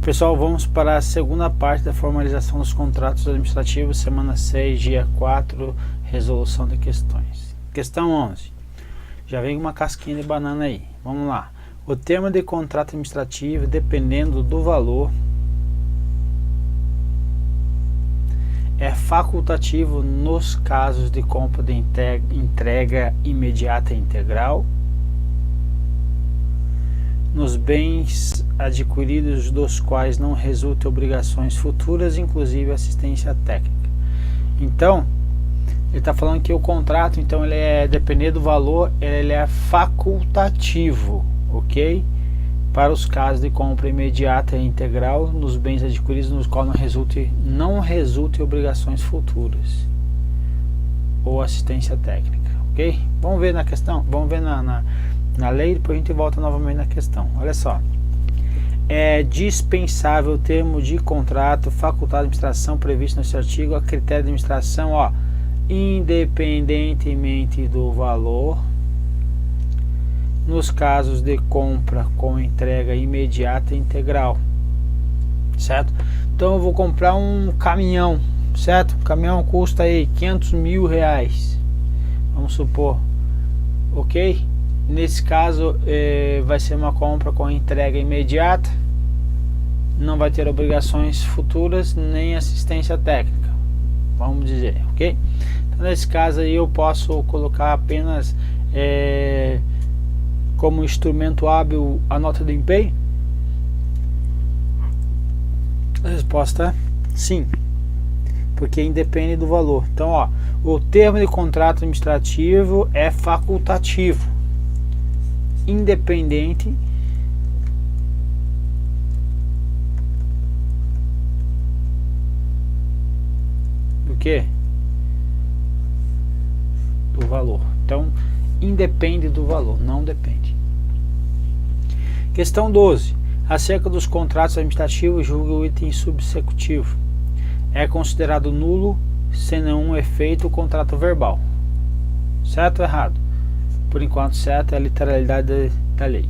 Pessoal, vamos para a segunda parte da formalização dos contratos administrativos, semana 6, dia 4, resolução de questões. Questão 11. Já vem uma casquinha de banana aí. Vamos lá. O termo de contrato administrativo, dependendo do valor, é facultativo nos casos de compra de entrega imediata e integral, nos bens adquiridos dos quais não resultem obrigações futuras, inclusive assistência técnica. Então, ele está falando que o contrato, então, ele é, dependendo do valor, ele é facultativo, ok? Para os casos de compra imediata e integral, nos bens adquiridos nos quais não resultem obrigações futuras ou assistência técnica, ok? Vamos ver na questão, vamos ver na lei, depois a gente volta novamente na questão. Olha só, é dispensável o termo de contrato facultado de administração previsto nesse artigo a critério de administração, ó, independentemente do valor, nos casos de compra com entrega imediata e integral, certo? Então eu vou comprar um caminhão, certo? O caminhão custa aí 500 mil reais, vamos supor, ok? Nesse caso vai ser uma compra com entrega imediata, não vai ter obrigações futuras nem assistência técnica, vamos dizer, ok? Então, nesse caso aí eu posso colocar apenas como instrumento hábil a nota de empenho? A resposta é sim, porque independe do valor. Então, ó, o termo de contrato administrativo é facultativo, independente do que? Do valor. Então, independe do valor, não depende. Questão 12. Acerca dos contratos administrativos, julga o item subsecutivo. É considerado nulo se não é feito o contrato verbal. Certo ou errado? Por enquanto, certo é a literalidade da lei.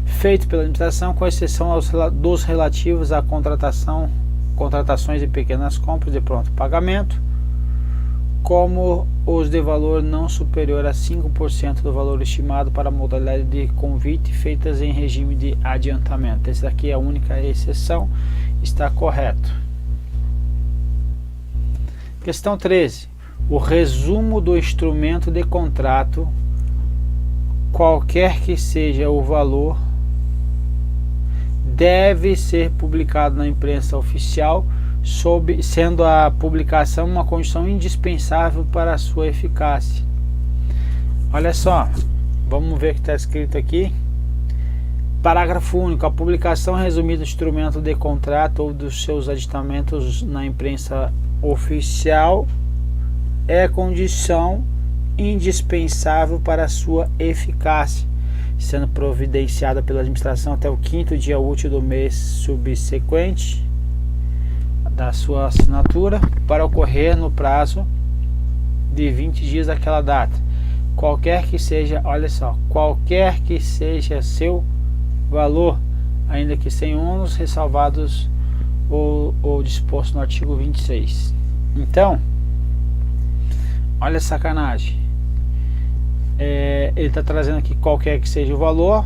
Feito pela administração, com exceção dos relativos à contratações de pequenas compras de pronto pagamento, como os de valor não superior a 5% do valor estimado para a modalidade de convite feitas em regime de adiantamento. Essa aqui é a única exceção, está correto. Questão 13. O resumo do instrumento de contrato, qualquer que seja o valor, deve ser publicado na imprensa oficial, sendo a publicação uma condição indispensável para a sua eficácia. Olha só, vamos ver o que está escrito aqui. Parágrafo único. A publicação resumida do instrumento de contrato ou dos seus aditamentos na imprensa oficial é condição indispensável para a sua eficácia, sendo providenciada pela administração até o 5º dia útil do mês subsequente da sua assinatura, para ocorrer no prazo de 20 dias daquela data, qualquer que seja, olha só, qualquer que seja seu valor, ainda que sem ônus, ressalvados ou disposto no artigo 26. Então, olha a sacanagem, ele está trazendo aqui qualquer que seja o valor,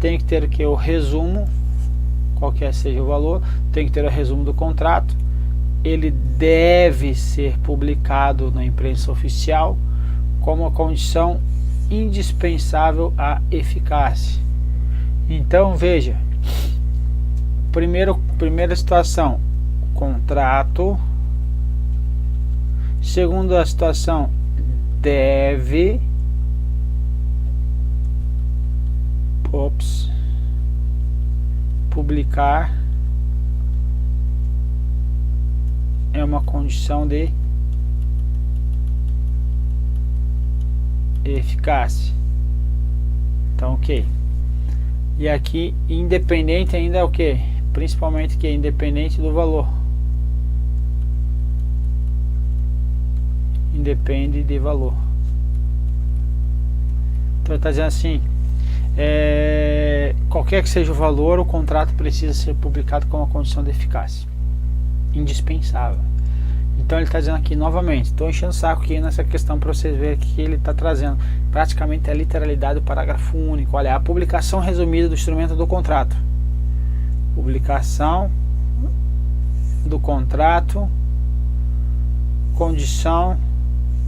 tem que ter aqui o resumo, qualquer seja o valor, tem que ter o resumo do contrato, ele deve ser publicado na imprensa oficial como a condição indispensável à eficácia. Então veja, primeira situação, contrato. Segunda situação, deve publicar, é uma condição de eficácia. Então, ok. E aqui, independente ainda é o que? Principalmente que é independente do valor. Independe de valor. Então, está dizendo assim, qualquer que seja o valor, o contrato precisa ser publicado com uma condição de eficácia indispensável. Então ele está dizendo aqui novamente, estou enchendo o saco aqui nessa questão para vocês verem que ele está trazendo praticamente a literalidade do parágrafo único. Olha, a publicação resumida do instrumento do contrato. Publicação do contrato, condição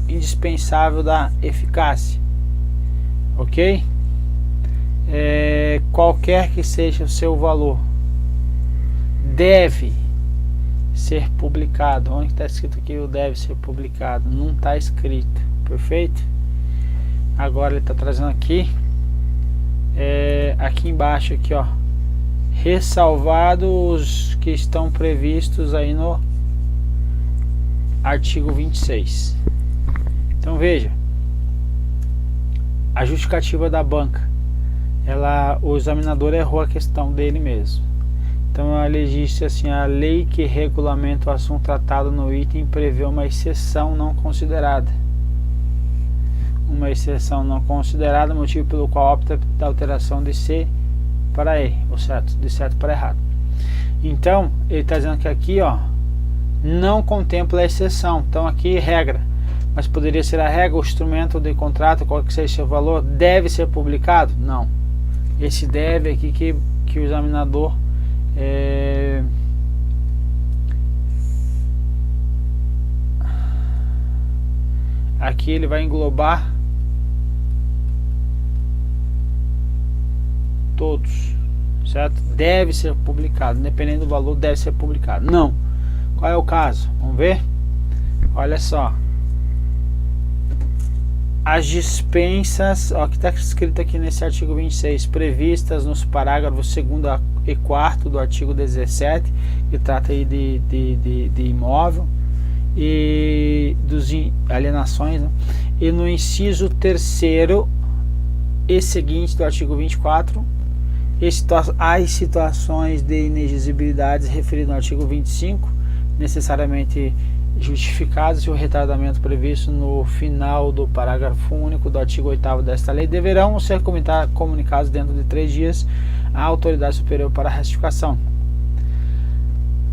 indispensável da eficácia, ok? Qualquer que seja o seu valor, deve ser publicado. Onde está escrito aqui o deve ser publicado? Não está escrito, perfeito? Agora ele está trazendo aqui, aqui embaixo, aqui ó, ressalvados os que estão previstos aí no artigo 26. Então veja, a justificativa da banca, o examinador errou a questão dele mesmo. Então ele disse assim: a lei que regulamenta o assunto tratado no item prevê uma exceção não considerada. Uma exceção não considerada, motivo pelo qual opta da alteração de C para E, ou certo, de certo para errado. Então ele está dizendo que aqui ó, não contempla a exceção. Então aqui regra, mas poderia ser a regra, o instrumento de contrato, qual que seja o seu valor, deve ser publicado? Não. Esse deve aqui que o examinador aqui ele vai englobar todos, certo? Deve ser publicado, dependendo do valor, deve ser publicado. Não. Qual é o caso? Vamos ver? Olha só. As dispensas, ó, que está escrito aqui nesse artigo 26, previstas nos parágrafos 2º e 4º do artigo 17, que trata aí de imóvel e dos alienações, né? E no inciso 3º e seguinte do artigo 24, as situações de inexigibilidades referidas no artigo 25, necessariamente justificados e o retardamento previsto no final do parágrafo único do artigo 8º desta lei deverão ser comunicados dentro de 3 dias à autoridade superior para ratificação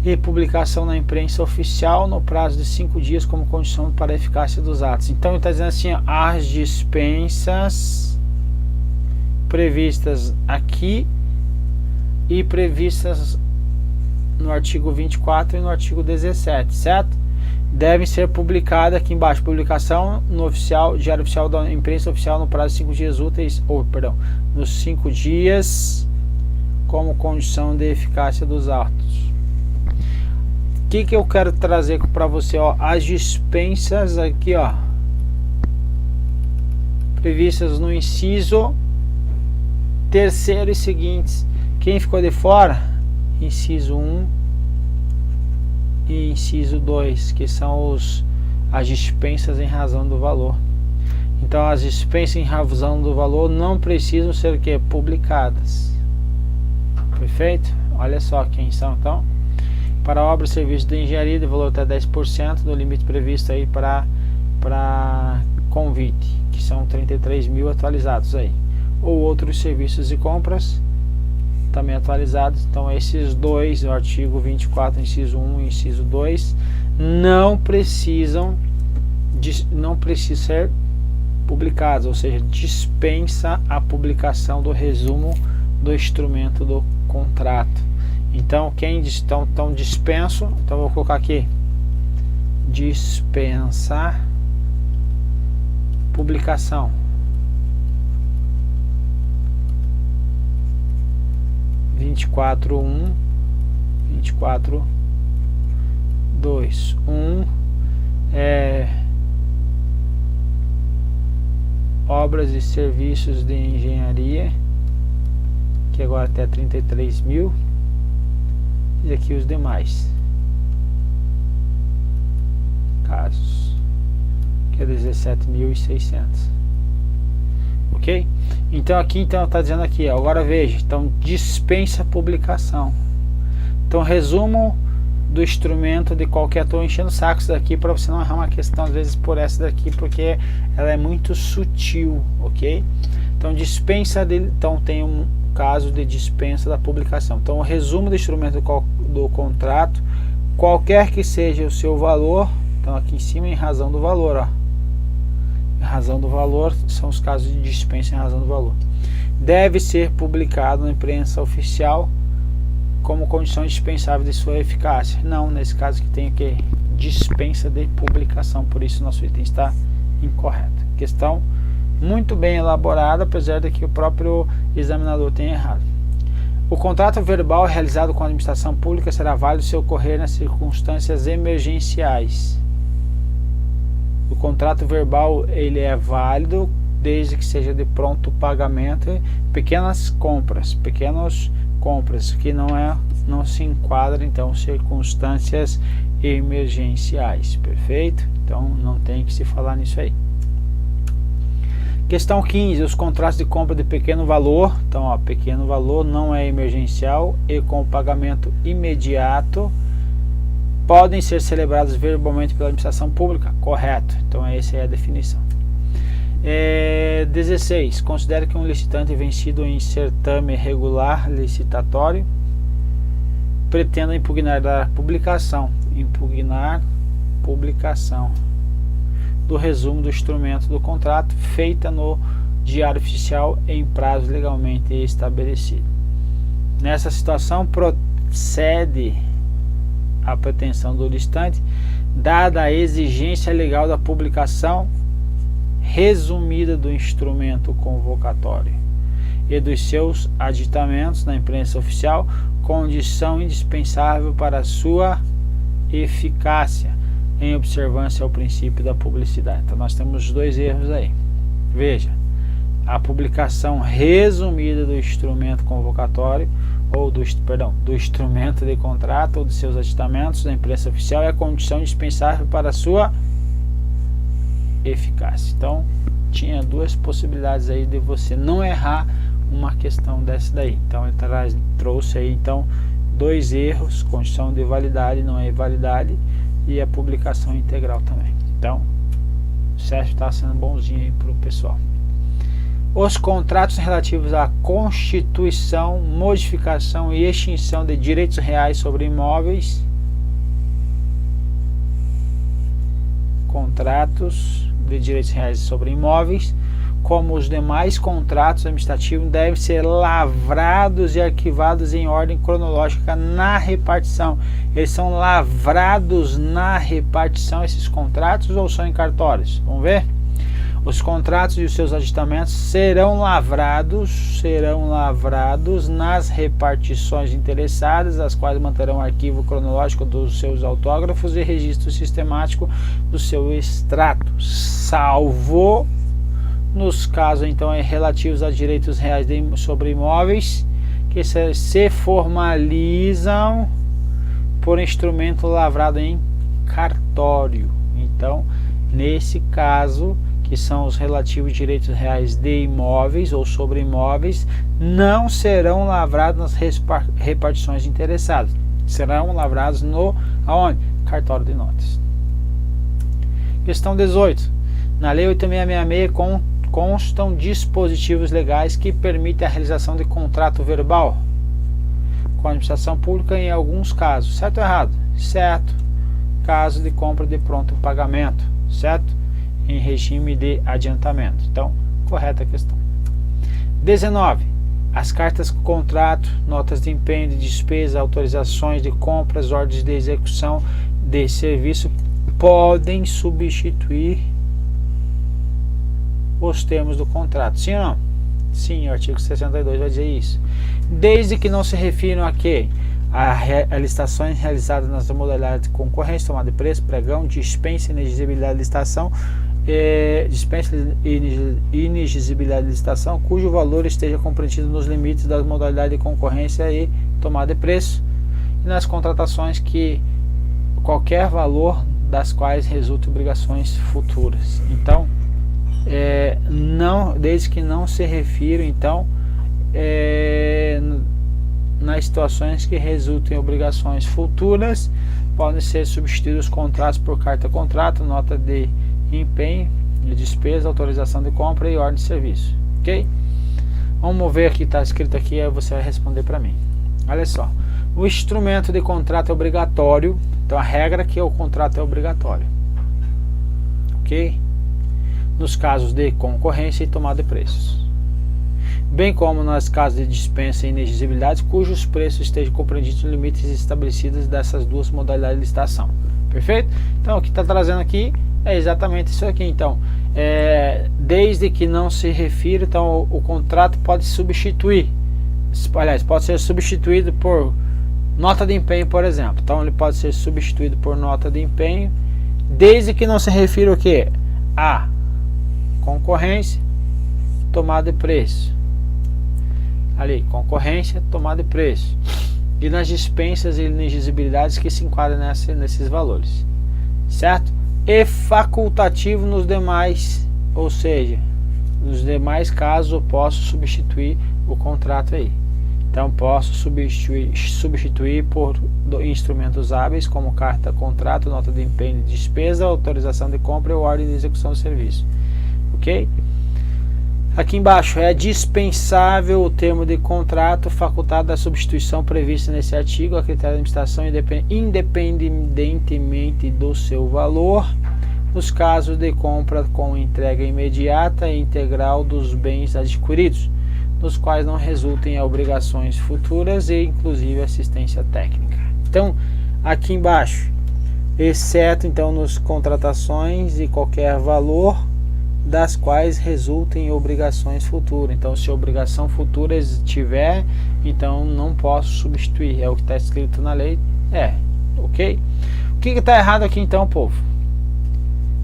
e publicação na imprensa oficial no prazo de 5 dias como condição para a eficácia dos atos. Então ele está dizendo assim, ó, as dispensas previstas aqui e previstas no artigo 24 e no artigo 17, certo? Devem ser publicadas aqui embaixo, publicação no oficial, diário oficial da imprensa oficial no prazo de 5 dias úteis, nos 5 dias como condição de eficácia dos atos. O que eu quero trazer para você, ó, as dispensas aqui, ó, previstas no inciso 3º e seguintes. Quem ficou de fora? Inciso 1 e inciso 2, que são as dispensas em razão do valor. Então as dispensas em razão do valor não precisam ser publicadas. Perfeito? Olha só quem são então. Para obras e serviços de engenharia de valor até 10% do limite previsto aí para convite, que são 33 mil atualizados aí. Ou outros serviços e compras também atualizados. Então esses dois, o artigo 24, inciso 1 e inciso 2, não precisam ser publicados, ou seja, dispensa a publicação do resumo do instrumento do contrato. Então quem estão dispenso, então vou colocar aqui, dispensa publicação. 24.1, 24.2, obras e serviços de engenharia, que agora até 33 mil, e aqui os demais casos, que é 17.600. Ok? Então aqui está dizendo aqui, ó, agora veja, então dispensa publicação. Então resumo do instrumento de qualquer, estou enchendo sacos daqui para você não errar uma questão às vezes por essa daqui, porque ela é muito sutil, ok? Então dispensa dele, então tem um caso de dispensa da publicação. Então o resumo do instrumento do contrato, qualquer que seja o seu valor, então aqui em cima em razão do valor, ó, em razão do valor são os casos de dispensa em razão do valor, deve ser publicado na imprensa oficial como condição indispensável de sua eficácia. Não, nesse caso que tem que dispensa de publicação, por isso nosso item está incorreto. Questão muito bem elaborada, apesar de que o próprio examinador tenha errado. O contrato verbal realizado com a administração pública será válido se ocorrer nas circunstâncias emergenciais. O contrato verbal ele é válido desde que seja de pronto pagamento, pequenas compras que não se enquadram então circunstâncias emergenciais, perfeito? Então não tem que se falar nisso aí. Questão 15, os contratos de compra de pequeno valor, então ó, pequeno valor não é emergencial e com pagamento imediato podem ser celebrados verbalmente pela administração pública, correto? Então essa é a definição. 16. Considere que um licitante vencido em certame regular licitatório pretenda impugnar a publicação do resumo do instrumento do contrato feita no Diário Oficial em prazo legalmente estabelecido. Nessa situação procede a pretensão do licitante, dada a exigência legal da publicação resumida do instrumento convocatório e dos seus aditamentos na imprensa oficial, condição indispensável para sua eficácia, em observância ao princípio da publicidade. Então nós temos dois erros aí. Veja, a publicação resumida do instrumento convocatório ou do instrumento de contrato ou de seus aditamentos na imprensa oficial é a condição indispensável para a sua eficácia. Então tinha duas possibilidades aí de você não errar uma questão dessa daí. Então ele trouxe aí então dois erros: condição de validade não é validade e a publicação integral também. Então o Sérgio está sendo bonzinho aí para o pessoal. Os contratos relativos à constituição, modificação e extinção de direitos reais sobre imóveis, contratos de direitos reais sobre imóveis, como os demais contratos administrativos, devem ser lavrados e arquivados em ordem cronológica na repartição. Eles são lavrados na repartição, esses contratos, ou são em cartórios? Vamos ver? Os contratos e os seus aditamentos serão lavrados nas repartições interessadas, as quais manterão arquivo cronológico dos seus autógrafos e registro sistemático do seu extrato, salvo nos casos então relativos a direitos reais sobre imóveis que se formalizam por instrumento lavrado em cartório. Então, nesse caso, que são os relativos direitos reais de imóveis ou sobre imóveis, não serão lavrados nas repartições interessadas, serão lavrados aonde? Cartório de notas. Questão 18. Na Lei 8666 constam dispositivos legais que permitem a realização de contrato verbal com a administração pública em alguns casos. Certo ou errado? Certo. Caso de compra de pronto pagamento. Certo? Em regime de adiantamento. Então, correta a questão. 19. As cartas com contrato, notas de empenho, de despesa, autorizações de compras, ordens de execução de serviço podem substituir os termos do contrato. Sim ou não? Sim, o artigo 62 vai dizer isso. Desde que não se refiram a quê? A licitações realizadas nas modalidades de concorrência, tomada de preço, pregão, dispensa, inexigibilidade de licitação, dispensa e inexigibilidade de licitação, cujo valor esteja compreendido nos limites das modalidades de concorrência e tomada de preço, e nas contratações que qualquer valor das quais resulte obrigações futuras. Então, desde que não se refira então nas situações que resultem obrigações futuras, podem ser substituídos os contratos por carta-contrato, nota de empenho, de despesa, autorização de compra e ordem de serviço. ok? Vamos ver o que está escrito aqui, aí você vai responder para mim. Olha só, o instrumento de contrato é obrigatório, então a regra é que o contrato é obrigatório, ok? Nos casos de concorrência e tomada de preços, bem como nas casos de dispensa e inexigibilidade, cujos preços estejam compreendidos nos limites estabelecidos dessas duas modalidades de licitação. Perfeito? Então o que está trazendo aqui é exatamente isso aqui. Então, desde que não se refira, então o contrato pode substituir, aliás, pode ser substituído por nota de empenho, por exemplo. Então ele pode ser substituído por nota de empenho, desde que não se refira o que? A concorrência, tomada de preço. Ali, concorrência, tomada de preço. E nas dispensas e inexigibilidades que se enquadram nesses valores. Certo? E facultativo nos demais, ou seja, nos demais casos eu posso substituir o contrato aí. Então posso substituir por instrumentos hábeis como carta, contrato, nota de empenho de despesa, autorização de compra ou ordem de execução do serviço. Ok? Aqui embaixo, é dispensável o termo de contrato facultado da substituição prevista nesse artigo a critério de administração independentemente do seu valor, nos casos de compra com entrega imediata e integral dos bens adquiridos, nos quais não resultem obrigações futuras e inclusive assistência técnica. Então, aqui embaixo, exceto então nos contratações de qualquer valor das quais resultem obrigações futuras. Então, se a obrigação futura tiver, então não posso substituir. É o que está escrito na lei. Ok? O que está errado aqui então, povo?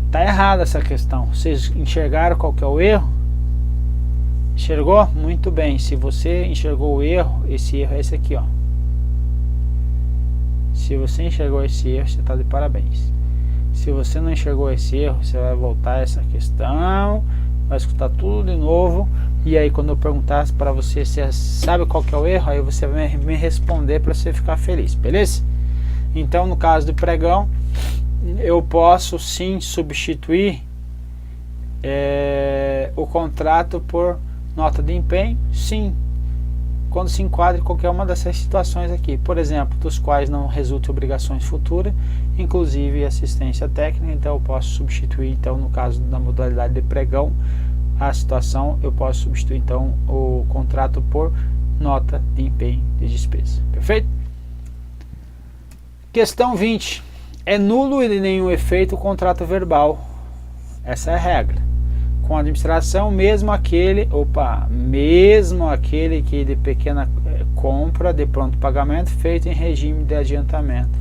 Está errada essa questão. Vocês enxergaram qual que é o erro? Enxergou? Muito bem. Se você enxergou o erro, esse erro é esse aqui, ó. Se você enxergou esse erro, você está de parabéns. Se você não enxergou esse erro, você vai voltar a essa questão, vai escutar tudo de novo, e aí quando eu perguntar para você se sabe qual que é o erro, aí você vai me responder para você ficar feliz, beleza? Então, no caso do pregão, eu posso sim substituir o contrato por nota de empenho, sim, quando se enquadra em qualquer uma dessas situações aqui, por exemplo, dos quais não resulte obrigações futuras, inclusive assistência técnica. Então eu posso substituir, então no caso da modalidade de pregão, a situação, eu posso substituir então o contrato por nota de empenho de despesa. Perfeito? Questão 20. É nulo e de nenhum efeito o contrato verbal. Essa é a regra. Com a administração, mesmo aquele que de pequena compra de pronto pagamento feito em regime de adiantamento.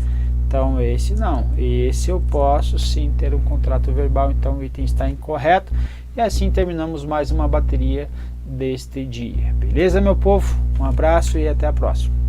Então esse não, esse eu posso sim ter um contrato verbal. Então o item está incorreto. E assim terminamos mais uma bateria deste dia. Beleza, meu povo? Um abraço e até a próxima.